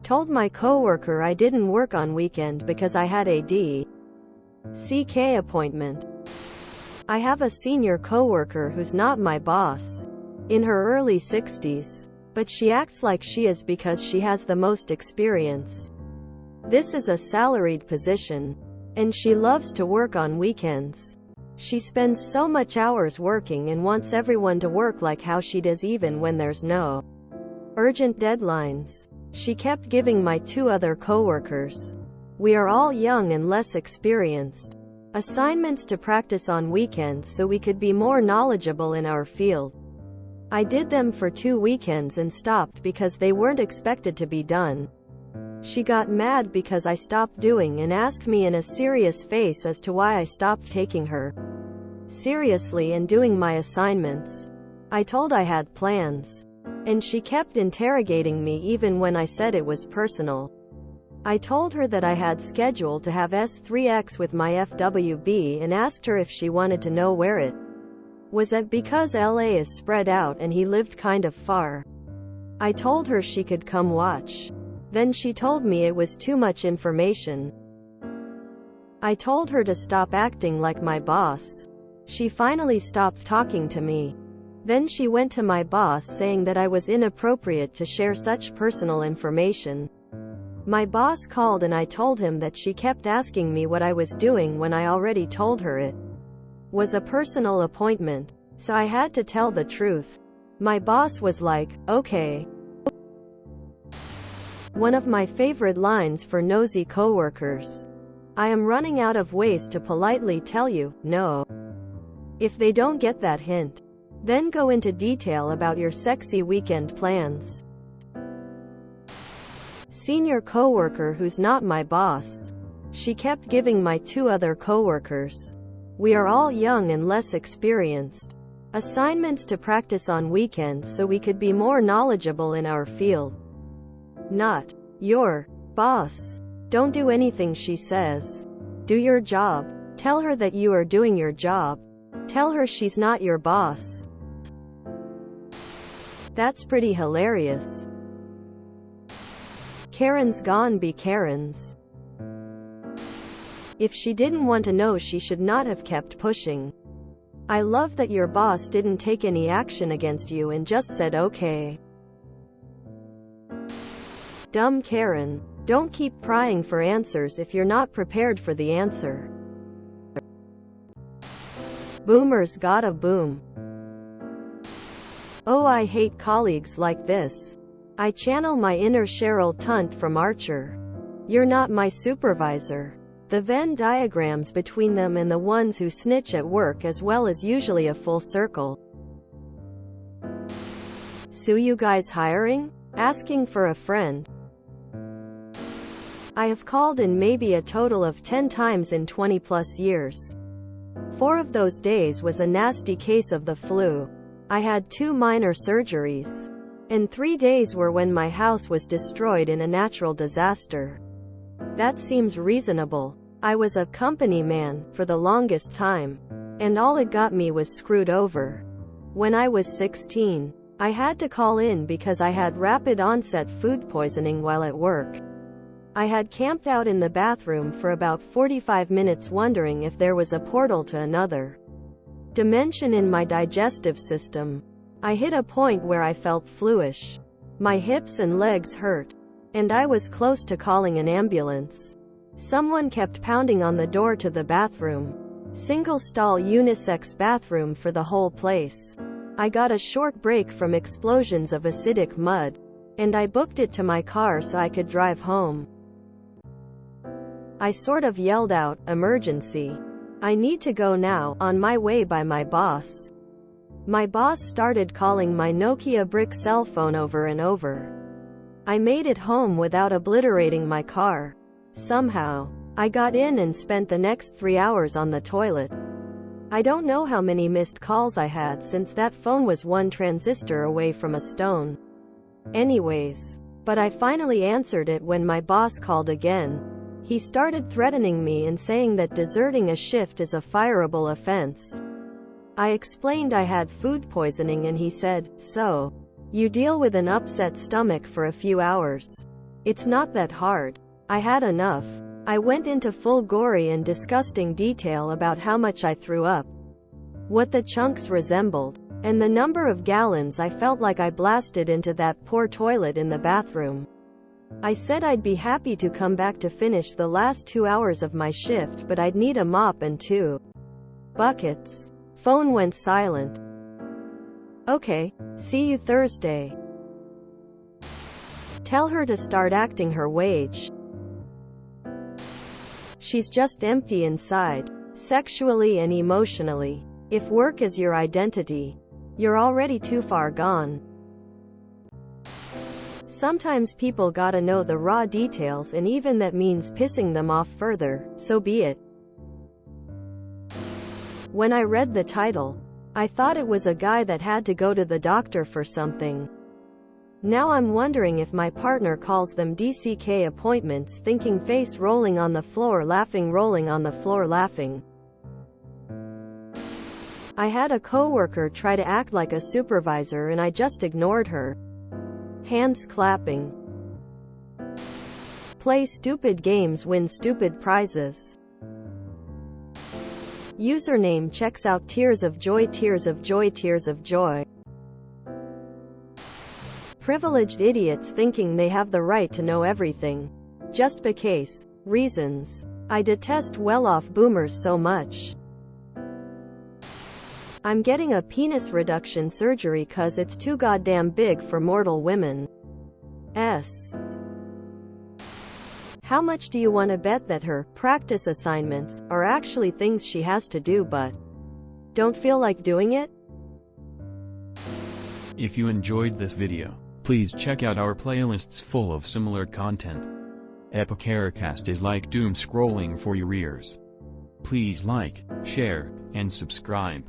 Told my coworker I didn't work on weekend because I had a DCK appointment. I have a senior coworker who's not my boss, in her early 60s, but she acts like she is because she has the most experience. This is a salaried position, and she loves to work on weekends. She spends so much hours working and wants everyone to work like how she does even when there's no urgent deadlines. She kept giving my two other coworkers, we are all young and less experienced, assignments to practice on weekends so we could be more knowledgeable in our field. I did them for 2 weekends and stopped because they weren't expected to be done. She got mad because I stopped doing and asked me in a serious face as to why I stopped taking her seriously and doing my assignments. I told I had plans, and she kept interrogating me even when I said it was personal. I told her that I had scheduled to have S3X with my FWB and asked her if she wanted to know where it was at because LA is spread out and he lived kind of far. I told her she could come watch. Then she told me it was too much information. I told her to stop acting like my boss. She finally stopped talking to me. Then she went to my boss saying that I was inappropriate to share such personal information. My boss called and I told him that she kept asking me what I was doing when I already told her it was a personal appointment, so I had to tell the truth. My boss was like, okay. One of my favorite lines for nosy coworkers. I am running out of ways to politely tell you, no. If they don't get that hint, then go into detail about your sexy weekend plans. Senior coworker who's not my boss. She kept giving my two other coworkers, we are all young and less experienced, assignments to practice on weekends so we could be more knowledgeable in our field. Not your boss. Don't do anything she says. Do your job. Tell her that you are doing your job. Tell her she's not your boss. That's pretty hilarious. Karens gone be Karens. If she didn't want to know, she should not have kept pushing. I love that your boss didn't take any action against you and just said okay. Dumb Karen. Don't keep prying for answers if you're not prepared for the answer. Boomers gotta boom. Oh, I hate colleagues like this. I channel my inner Cheryl Tunt from Archer. You're not my supervisor. The Venn diagrams between them and the ones who snitch at work as well as usually a full circle. So you guys hiring? Asking for a friend. I have called in maybe a total of 10 times in 20 plus years. 4 of those days was a nasty case of the flu. I had 2 minor surgeries. And 3 days were when my house was destroyed in a natural disaster. That seems reasonable. I was a company man for the longest time, and all it got me was screwed over. When I was 16, I had to call in because I had rapid onset food poisoning while at work. I had camped out in the bathroom for about 45 minutes wondering if there was a portal to another dimension in my digestive system. I hit a point where I felt fluish. My hips and legs hurt, and I was close to calling an ambulance. Someone kept pounding on the door to the bathroom. Single-stall unisex bathroom for the whole place. I got a short break from explosions of acidic mud, and I booked it to my car so I could drive home. I sort of yelled out, emergency. I need to go now, on my way by my boss. My boss started calling my Nokia brick cell phone over and over. I made it home without obliterating my car. Somehow, I got in and spent the next 3 hours on the toilet. I don't know how many missed calls I had since that phone was 1 transistor away from a stone. Anyways, but I finally answered it when my boss called again. He started threatening me and saying that deserting a shift is a fireable offense. I explained I had food poisoning and he said, so, you deal with an upset stomach for a few hours. It's not that hard. I had enough. I went into full gory and disgusting detail about how much I threw up, what the chunks resembled, and the number of gallons I felt like I blasted into that poor toilet in the bathroom. I said I'd be happy to come back to finish the last 2 hours of my shift, but I'd need a mop and 2 buckets. Phone went silent. Okay, see you Thursday. Tell her to start acting her wage. She's just empty inside, sexually and emotionally. If work is your identity, you're already too far gone. Sometimes people gotta know the raw details, and even that means pissing them off further, so be it. When I read the title, I thought it was a guy that had to go to the doctor for something. Now I'm wondering if my partner calls them DCK appointments, thinking face rolling on the floor laughing, rolling on the floor laughing. I had a coworker try to act like a supervisor and I just ignored her. Hands clapping. Play stupid games, win stupid prizes. Username checks out tears of joy, tears of joy, tears of joy. Privileged idiots thinking they have the right to know everything. Just because. Reasons. I detest well-off boomers so much. I'm getting a penis reduction surgery 'cause it's too goddamn big for mortal women. How much do you want to bet that her practice assignments are actually things she has to do but don't feel like doing it? If you enjoyed this video, please check out our playlists full of similar content. Epicaricast is like doom scrolling for your ears. Please like, share, and subscribe.